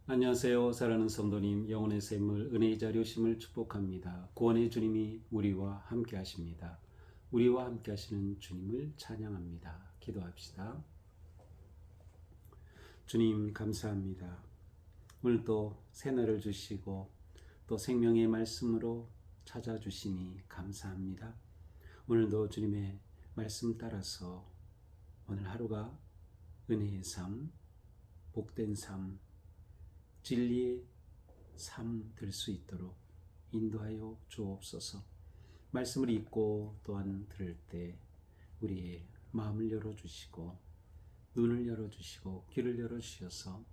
안녕하세요. 사랑하는 성도님, 영혼의 샘물 은혜의 자료심을 축복합니다. 구원의 주님이 우리와 함께 하십니다. 우리와 함께 하시는 주님을 찬양합니다. 기도합시다. 주님 감사합니다. 오늘 또 새날을 주시고 또 생명의 말씀으로 찾아주시니 감사합니다. 오늘도 주님의 말씀 따라서 오늘 하루가 은혜의 삶, 복된 삶, 진리의 삶 될 수 있도록 인도하여 주옵소서. 말씀을 읽고 또한 들을 때 우리의 마음을 열어주시고 눈을 열어주시고 귀를 열어주셔서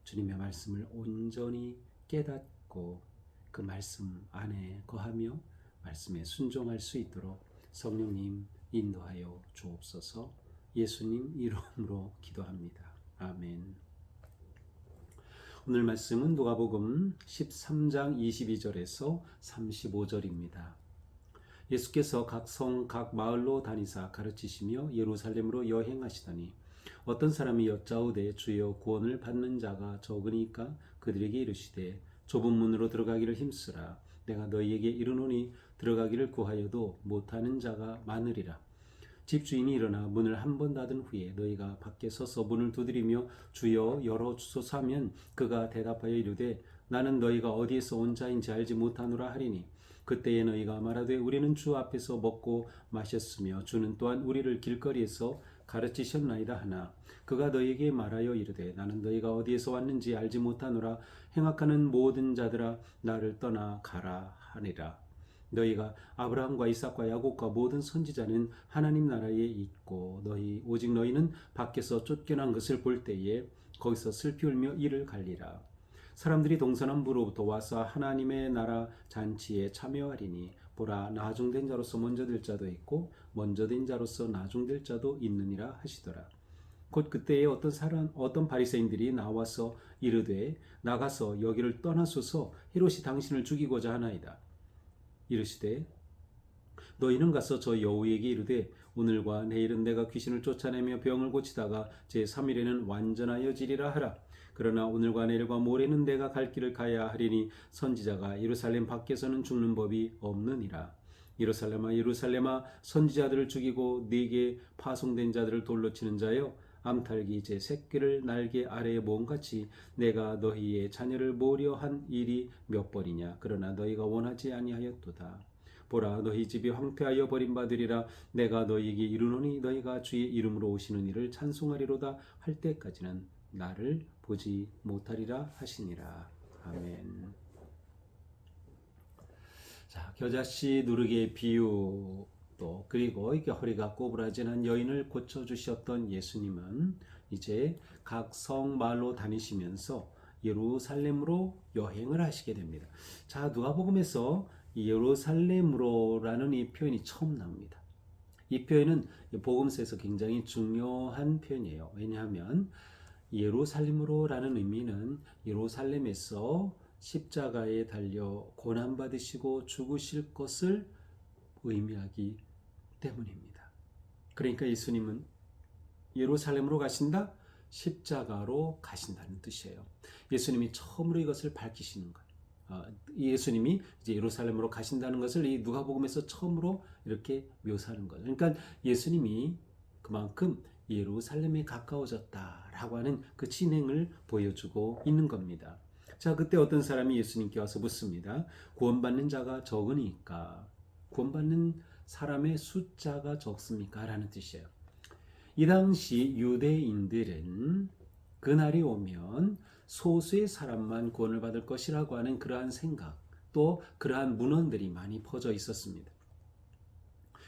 주님의 말씀을 온전히 깨닫고 그 말씀 안에 거하며 말씀에 순종할 수 있도록 성령님 인도하여 주옵소서. 예수님 이름으로 기도합니다. 아멘. 오늘 말씀은 누가복음 13장 22절에서 35절입니다. 예수께서 각 성, 각 마을로 다니사 가르치시며 예루살렘으로 여행하시더니 어떤 사람이 여짜오되 주여 구원을 받는 자가 적으니까 그들에게 이르시되 좁은 문으로 들어가기를 힘쓰라. 내가 너희에게 이르노니 들어가기를 구하여도 못하는 자가 많으리라. 집주인이 일어나 문을 한 번 닫은 후에 너희가 밖에 서서 문을 두드리며 주여 열어주소서 하면 그가 대답하여 이르되 나는 너희가 어디에서 온 자인지 알지 못하노라 하리니 그때에 너희가 말하되 우리는 주 앞에서 먹고 마셨으며 주는 또한 우리를 길거리에서 가르치셨나이다 하나 그가 너희에게 말하여 이르되 나는 너희가 어디에서 왔는지 알지 못하노라. 행악하는 모든 자들아 나를 떠나 가라 하니라. 너희가 아브라함과 이삭과 야곱과 모든 선지자는 하나님 나라에 있고 오직 너희는 밖에서 쫓겨난 것을 볼 때에 거기서 슬피 울며 이를 갈리라. 사람들이 동서남부로부터 와서 하나님의 나라 잔치에 참여하리니 보라 나중된 자로서 먼저 될 자도 있고 먼저 된 자로서 나중될 자도 있느니라 하시더라. 곧 그때에 어떤 바리새인들이 나와서 이르되 나가서 여기를 떠나소서 헤롯이 당신을 죽이고자 하나이다. 이르시되 너희는 가서 저 여우에게 이르되 오늘과 내일은 내가 귀신을 쫓아내며 병을 고치다가 제3일에는 완전하여지리라 하라. 그러나 오늘과 내일과 모레는 내가 갈 길을 가야 하리니 선지자가 예루살렘 밖에서는 죽는 법이 없느니라. 예루살렘아 예루살렘아 선지자들을 죽이고 네게 파송된 자들을 돌로 치는 자여 암탉이 제 새끼를 날개 아래에 모음같이 내가 너희의 자녀를 모으려 한 일이 몇 번이냐. 그러나 너희가 원하지 아니하였도다. 보라 너희 집이 황폐하여 버림받으리라. 내가 너희에게 이르노니 너희가 주의 이름으로 오시는 이를 찬송하리로다 할 때까지는 나를 보지 못하리라 하시니라. 아멘. 자, 겨자씨 누르기의 비유 또 그리고 이렇게 허리가 꼬부라진 여인을 고쳐주셨던 예수님은 이제 각 성 마을로 다니시면서 예루살렘으로 여행을 하시게 됩니다. 자, 누가복음에서 예루살렘으로라는 이 표현이 처음 나옵니다. 이 표현은 복음서에서 굉장히 중요한 표현이에요. 왜냐하면 예루살렘으로라는 의미는 예루살렘에서 십자가에 달려 고난받으시고 죽으실 것을 의미하기 때문입니다. 그러니까 예수님은 예루살렘으로 가신다? 십자가로 가신다는 뜻이에요. 예수님이 처음으로 이것을 밝히시는 거예요. 예수님이 이제 예루살렘으로 가신다는 것을 이 누가복음에서 처음으로 이렇게 묘사하는 거예요. 그러니까 예수님이 그만큼 예루살렘에 가까워졌다라고 하는 그 진행을 보여주고 있는 겁니다. 자, 그때 어떤 사람이 예수님께 와서 묻습니다. 구원받는 자가 적으니까 구원받는 사람의 숫자가 적습니까? 라는 뜻이에요. 이 당시 유대인들은 그날이 오면 소수의 사람만 구원을 받을 것이라고 하는 그러한 생각, 또 그러한 문헌들이 많이 퍼져 있었습니다.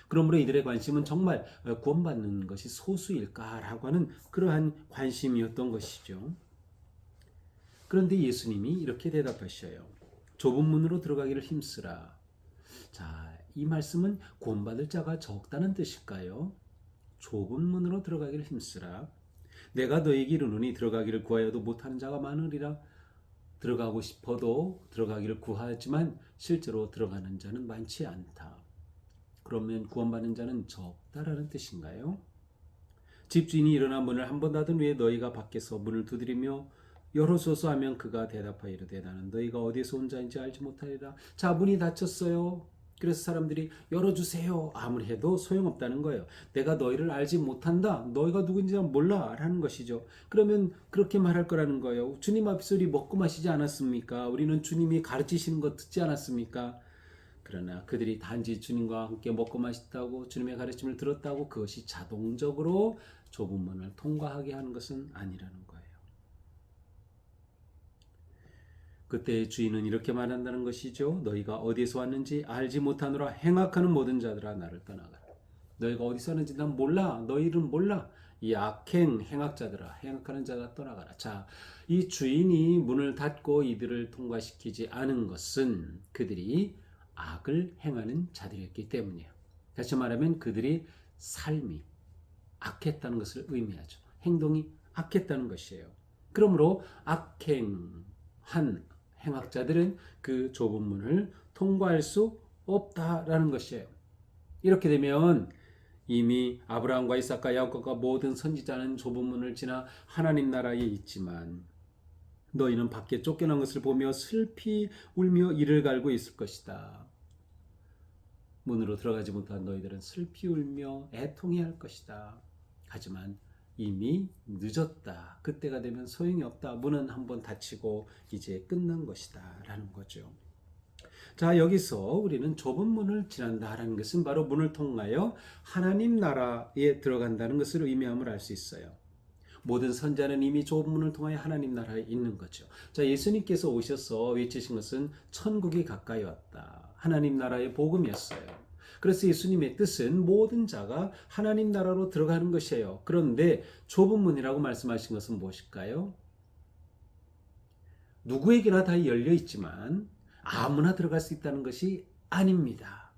그러므로 이들의 관심은 정말 구원받는 것이 소수일까라고 하는 그러한 관심이었던 것이죠. 그런데 예수님이 이렇게 대답하셔요. 좁은 문으로 들어가기를 힘쓰라. 자, 이 말씀은 구원받을 자가 적다는 뜻일까요? 좁은 문으로 들어가기를 힘쓰라. 내가 너에게 이르노니 들어가기를 구하여도 못하는 자가 많으리라. 들어가고 싶어도 들어가기를 구하지만 실제로 들어가는 자는 많지 않다. 그러면 구원받는 자는 적다라는 뜻인가요? 집주인이 일어나 문을 한 번 닫은 후에 너희가 밖에서 문을 두드리며 열어소서 하면 그가 대답하여 이르되 나는 너희가 어디서 온 자인지 알지 못하리라. 자, 문이 닫혔어요. 그래서 사람들이 열어주세요 아무리 해도 소용없다는 거예요. 내가 너희를 알지 못한다. 너희가 누군지 몰라 라는 것이죠. 그러면 그렇게 말할 거라는 거예요. 주님 앞에서 우리 먹고 마시지 않았습니까? 우리는 주님이 가르치시는 것 듣지 않았습니까? 그러나 그들이 단지 주님과 함께 먹고 마셨다고 주님의 가르침을 들었다고 그것이 자동적으로 좁은 문을 통과하게 하는 것은 아니라는 거예요. 그때 주인은 이렇게 말한다는 것이죠. 너희가 어디서 왔는지 알지 못하노라. 행악하는 모든 자들아 나를 떠나가라. 너희가 어디서 왔는지 난 몰라. 너희는 몰라. 이 악행 행악자들아, 행악하는 자가 떠나가라. 자, 이 주인이 문을 닫고 이들을 통과시키지 않은 것은 그들이 악을 행하는 자들이었기 때문이에요. 다시 말하면 그들이 삶이 악했다는 것을 의미하죠. 행동이 악했다는 것이에요. 그러므로 악행한 행악자들은 그 좁은 문을 통과할 수 없다라는 것이에요. 이렇게 되면 이미 아브라함과 이삭과 야곱과 모든 선지자는 좁은 문을 지나 하나님 나라에 있지만 너희는 밖에 쫓겨난 것을 보며 슬피 울며 이를 갈고 있을 것이다. 문으로 들어가지 못한 너희들은 슬피 울며 애통해야 할 것이다. 하지만 이미 늦었다. 그때가 되면 소용이 없다. 문은 한번 닫히고 이제 끝난 것이다 라는 거죠. 자, 여기서 우리는 좁은 문을 지난다라는 것은 바로 문을 통하여 하나님 나라에 들어간다는 것을 의미함을 알 수 있어요. 모든 선자는 이미 좁은 문을 통하여 하나님 나라에 있는 거죠. 자, 예수님께서 오셔서 외치신 것은 천국이 가까이 왔다. 하나님 나라의 복음이었어요. 그래서 예수님의 뜻은 모든 자가 하나님 나라로 들어가는 것이에요. 그런데 좁은 문이라고 말씀하신 것은 무엇일까요? 누구에게나 다 열려 있지만 아무나 들어갈 수 있다는 것이 아닙니다.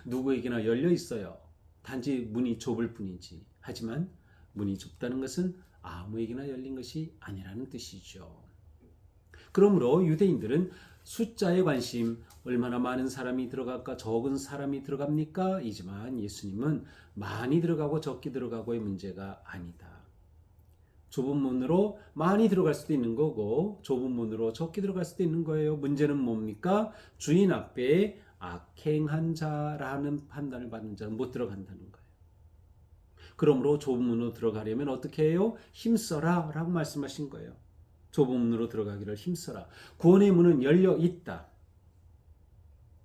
누구에게나 열려 있어요. 단지 문이 좁을 뿐이지. 하지만 문이 좁다는 것은 아무에게나 열린 것이 아니라는 뜻이죠. 그러므로 유대인들은 숫자에 관심, 얼마나 많은 사람이 들어갈까, 적은 사람이 들어갑니까? 이지만 예수님은 많이 들어가고 적게 들어가고의 문제가 아니다. 좁은 문으로 많이 들어갈 수도 있는 거고 좁은 문으로 적게 들어갈 수도 있는 거예요. 문제는 뭡니까? 주인 앞에 악행한 자라는 판단을 받는 자는 못 들어간다는 거예요. 그러므로 좁은 문으로 들어가려면 어떻게 해요? 힘써라 라고 말씀하신 거예요. 좁은 문으로 들어가기를 힘써라. 구원의 문은 열려 있다.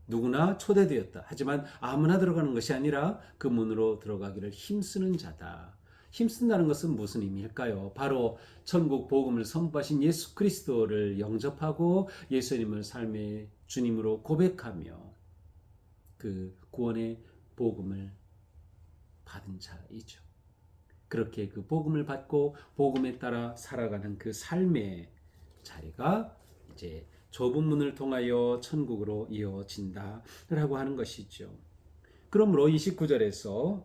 누구나 초대되었다. 하지만 아무나 들어가는 것이 아니라 그 문으로 들어가기를 힘쓰는 자다. 힘쓴다는 것은 무슨 의미일까요? 바로 천국 복음을 선포하신 예수 그리스도를 영접하고 예수님을 삶의 주님으로 고백하며 그 구원의 복음을 받은 자이죠. 그렇게 그 복음을 받고 복음에 따라 살아가는 그 삶의 자리가 이제 좁은 문을 통하여 천국으로 이어진다라고 하는 것이죠. 그러므로 29절에서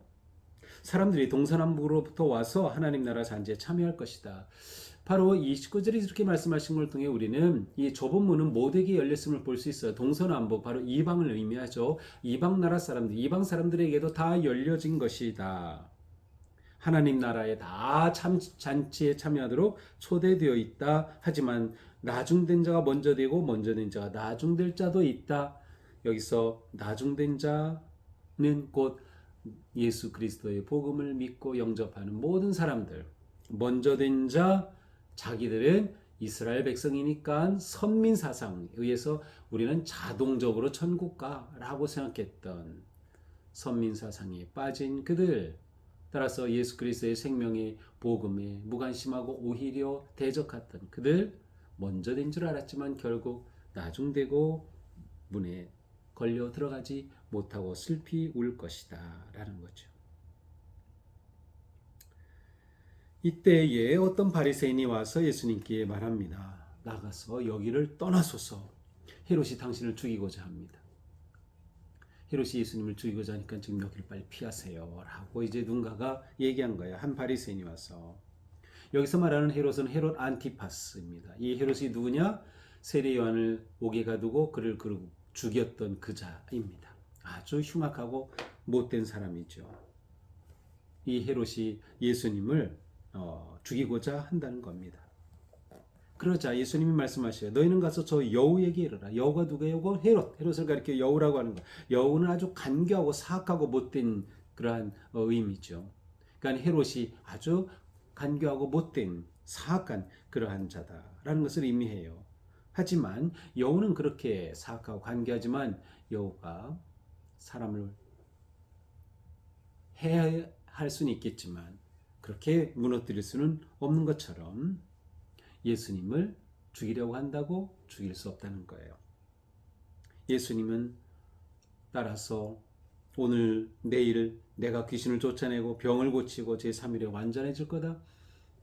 사람들이 동서남북으로부터 와서 하나님 나라 잔치에 참여할 것이다. 바로 29절이 이렇게 말씀하신 걸 통해 우리는 이 좁은 문은 모두에게 열렸음을 볼 수 있어요. 동서남북, 바로 이방을 의미하죠. 이방 나라 사람들, 이방 사람들에게도 다 열려진 것이다. 하나님 나라에 다 잔치에 참여하도록 초대되어 있다. 하지만 나중된 자가 먼저 되고 먼저 된 자가 나중될 자도 있다. 여기서 나중된 자는 곧 예수 그리스도의 복음을 믿고 영접하는 모든 사람들. 먼저 된 자, 자기들은 이스라엘 백성이니까 선민 사상에 의해서 우리는 자동적으로 천국 가라고 생각했던 선민 사상에 빠진 그들. 따라서 예수 그리스도의 생명의 복음에 무관심하고 오히려 대적했던 그들, 먼저 된 줄 알았지만 결국 나중되고 문에 걸려 들어가지 못하고 슬피 울 것이다 라는 거죠. 이때에 어떤 바리새인이 와서 예수님께 말합니다. 나가서 여기를 떠나소서. 헤롯이 당신을 죽이고자 합니다. 헤롯이 예수님을 죽이고자 하니까 지금 여기를 빨리 피하세요 라고 이제 누군가가 얘기한 거예요. 한 바리새인이 와서. 여기서 말하는 헤롯은 헤롯 안티파스입니다. 이 헤롯이 누구냐? 세례 요한을 옥에 가두고 그를 죽였던 그 자입니다. 아주 흉악하고 못된 사람이죠. 이 헤롯이 예수님을 죽이고자 한다는 겁니다. 그러자 예수님이 말씀하셔요. 너희는 가서 저 여우에게 이르라. 여우가 누구예요? 헤롯을 가리켜 여우라고 하는 거예요. 여우는 아주 간교하고 사악하고 못된 그러한 의미죠. 그러니까 헤롯이 아주 간교하고 못된 사악한 그러한 자다라는 것을 의미해요. 하지만 여우는 그렇게 사악하고 간교하지만 여우가 사람을 해할 수는 있겠지만 그렇게 무너뜨릴 수는 없는 것처럼 예수님을 죽이려고 한다고 죽일 수 없다는 거예요. 예수님은 따라서 오늘 내일 내가 귀신을 쫓아내고 병을 고치고 제3일에 완전해질 거다.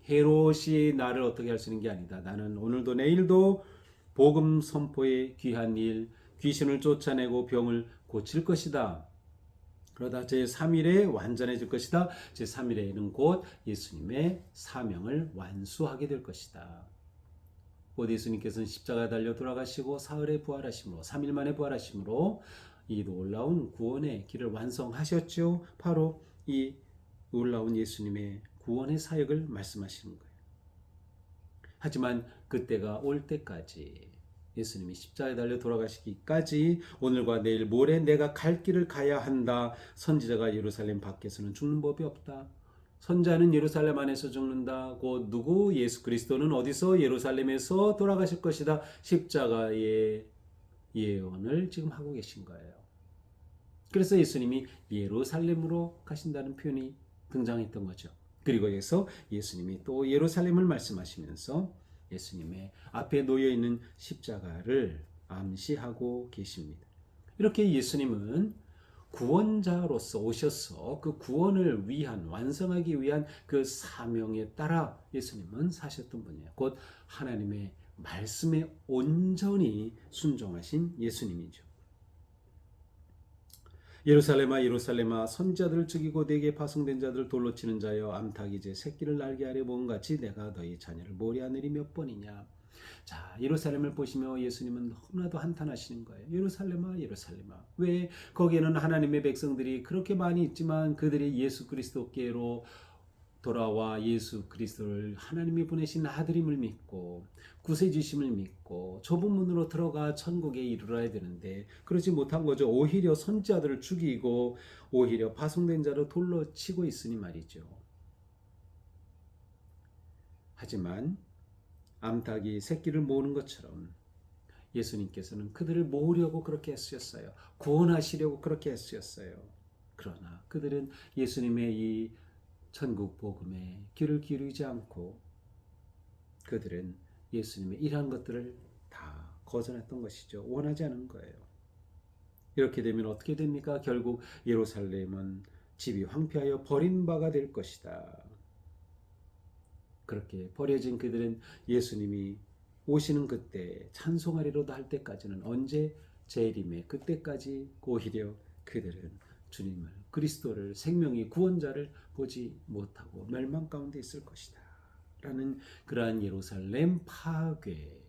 헤롯이 나를 어떻게 할 수 있는 게 아니다. 나는 오늘도 내일도 복음 선포의 귀한 일, 귀신을 쫓아내고 병을 고칠 것이다. 그러다 제3일에 완전해질 것이다. 제3일에는 곧 예수님의 사명을 완수하게 될 것이다. 곧 예수님께서는 십자가에 달려 돌아가시고 사흘에 부활하심으로 3일 만에 부활하심으로 이 놀라운 구원의 길을 완성하셨죠. 바로 이 놀라운 예수님의 구원의 사역을 말씀하시는 거예요. 하지만 그때가 올 때까지 예수님이 십자가에 달려 돌아가시기까지 오늘과 내일 모레 내가 갈 길을 가야 한다. 선지자가 예루살렘 밖에서는 죽는 법이 없다. 선자는 예루살렘 안에서 죽는다. 곧 누구? 예수 그리스도는 어디서? 예루살렘에서 돌아가실 것이다. 십자가의 예언을 지금 하고 계신 거예요. 그래서 예수님이 예루살렘으로 가신다는 표현이 등장했던 거죠. 그리고 여기서 예수님이 또 예루살렘을 말씀하시면서 예수님의 앞에 놓여있는 십자가를 암시하고 계십니다. 이렇게 예수님은 구원자로서 오셔서 그 구원을 위한, 완성하기 위한 그 사명에 따라 예수님은 사셨던 분이에요. 곧 하나님의 말씀에 온전히 순종하신 예수님이죠. 예루살렘아 예루살렘아 선지자들을 죽이고 내게 파송된 자들을 돌로 치는 자여 암탉이 제 새끼를 날개 아래 모은 같이 내가 너희 자녀를 모래하늘이 몇 번이냐. 자, 예루살렘을 보시며 예수님은 너무나도 한탄하시는 거예요. 예루살렘아 예루살렘아, 왜 거기에는 하나님의 백성들이 그렇게 많이 있지만 그들이 예수 그리스도께로 돌아와 예수 그리스도를 하나님이 보내신 아들임을 믿고 구세주심을 믿고 좁은 문으로 들어가 천국에 이르러야 되는데 그러지 못한 거죠. 오히려 선지자들을 죽이고 오히려 파송된 자를 돌로 치고 있으니 말이죠. 하지만 암탉이 새끼를 모으는 것처럼 예수님께서는 그들을 모으려고 그렇게 애쓰셨어요. 구원하시려고 그렇게 애쓰셨어요. 그러나 그들은 예수님의 이 천국 복음에 귀를 기울이지 않고 그들은 예수님의 이러한 것들을 다 거절했던 것이죠. 원하지 않은 거예요. 이렇게 되면 어떻게 됩니까? 결국 예루살렘은 집이 황폐하여 버림바가 될 것이다. 그렇게 버려진 그들은 예수님이 오시는 그때 찬송하리로다 할 때까지는 언제? 재림의 그때까지 오히려 그들은 주님을 그리스도를 생명의 구원자를 보지 못하고 멸망 가운데 있을 것이다 라는 그러한 예루살렘 파괴를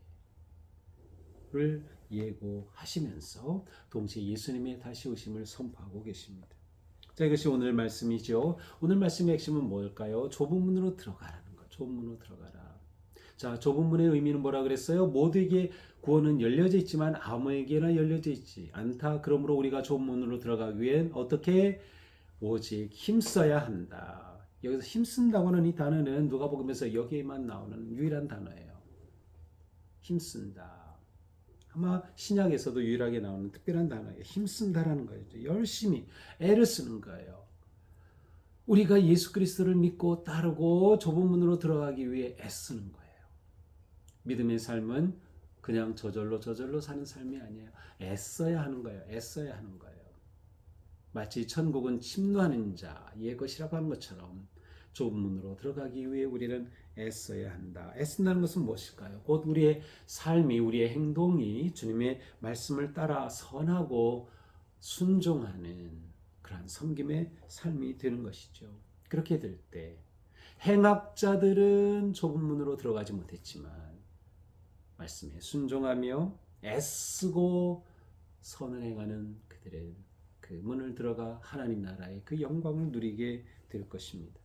예고하시면서 동시에 예수님의 다시 오심을 선포하고 계십니다. 자, 이것이 오늘 말씀이죠. 오늘 말씀의 핵심은 뭘까요? 좁은 문으로 들어가라는 것. 좁은 문으로 들어가라. 자, 좁은 문의 의미는 뭐라 그랬어요? 모두에게 구원은 열려져 있지만 아무에게나 열려져 있지 않다. 그러므로 우리가 좁은 문으로 들어가기 위hen 어떻게? 오직 힘써야 한다. 여기서 힘쓴다고 하는 이 단어는 누가복음에서 여기에만 나오는 유일한 단어예요. 힘쓴다. 아마 신약에서도 유일하게 나오는 특별한 단어예요. 힘쓴다라는 거죠. 열심히 애를 쓰는 거예요. 우리가 예수 그리스도를 믿고 따르고 좁은 문으로 들어가기 위해 애쓰는 거예요. 믿음의 삶은 그냥 저절로 사는 삶이 아니에요. 애써야 하는 거예요. 애써야 하는 거예요. 마치 천국은 침노하는 자의 것이라고 하는 것처럼 좁은 문으로 들어가기 위해 우리는 애써야 한다. 애쓴다는 것은 무엇일까요? 곧 우리의 삶이, 우리의 행동이 주님의 말씀을 따라 선하고 순종하는 그러한 섬김의 삶이 되는 것이죠. 그렇게 될 때 행악자들은 좁은 문으로 들어가지 못했지만 말씀에 순종하며 애쓰고 선을 행하는 그들의 그 문을 들어가 하나님 나라의 그 영광을 누리게 될 것입니다.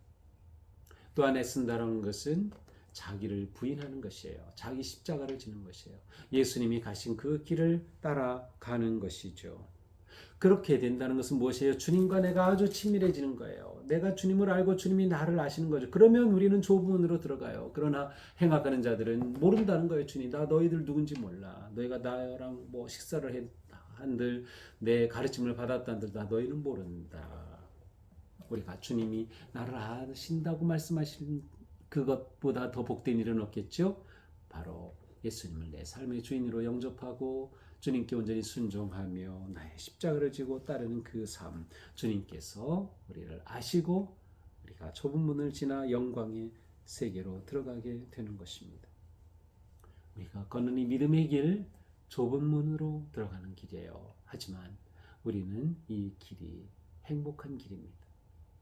또한 애쓴다는 것은 자기를 부인하는 것이에요. 자기 십자가를 지는 것이에요. 예수님이 가신 그 길을 따라가는 것이죠. 그렇게 된다는 것은 무엇이에요? 주님과 내가 아주 친밀해지는 거예요. 내가 주님을 알고 주님이 나를 아시는 거죠. 그러면 우리는 좁은 문으로 들어가요. 그러나 행악하는 자들은 모른다는 거예요. 주님, 나 너희들 누군지 몰라. 너희가 나랑 뭐 식사를 한들 내 가르침을 받았다는들 나 너희는 모른다. 우리가 주님이 나를 아신다고 말씀하신 그것보다 더 복된 일은 없겠죠? 바로 예수님을 내 삶의 주인으로 영접하고 주님께 온전히 순종하며 나의 십자가를 지고 따르는 그 삶, 주님께서 우리를 아시고 우리가 좁은 문을 지나 영광의 세계로 들어가게 되는 것입니다. 우리가 걷는 이 믿음의 길, 좁은 문으로 들어가는 길이에요. 하지만 우리는 이 길이 행복한 길입니다.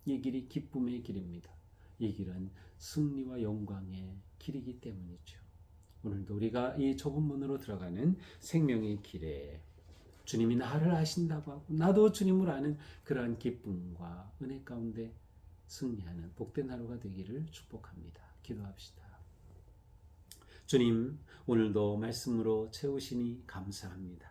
이 길이 기쁨의 길입니다. 이 길은 승리와 영광의 길이기 때문이죠. 오늘도 우리가 이 좁은 문으로 들어가는 생명의 길에 주님이 나를 아신다고 하고 나도 주님을 아는 그러한 기쁨과 은혜 가운데 승리하는 복된 하루가 되기를 축복합니다. 기도합시다. 주님, 오늘도 말씀으로 채우시니 감사합니다.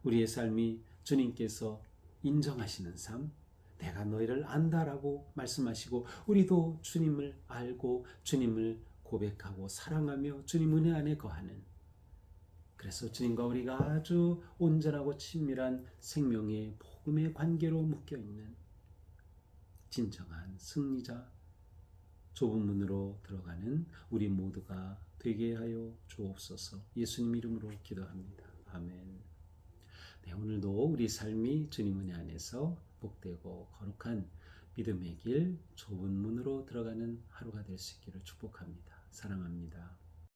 우리의 삶이 주님께서 인정하시는 삶, 내가 너희를 안다라고 말씀하시고 우리도 주님을 알고 주님을 고백하고 사랑하며 주님 은혜 안에 거하는, 그래서 주님과 우리가 아주 온전하고 친밀한 생명의 복음의 관계로 묶여있는 진정한 승리자, 좁은 문으로 들어가는 우리 모두가 되게 하여 주옵소서. 예수님 이름으로 기도합니다. 아멘. 네, 오늘도 우리 삶이 주님 은혜 안에서 복되고 거룩한 믿음의 길, 좁은 문으로 들어가는 하루가 될 수 있기를 축복합니다. 사랑합니다.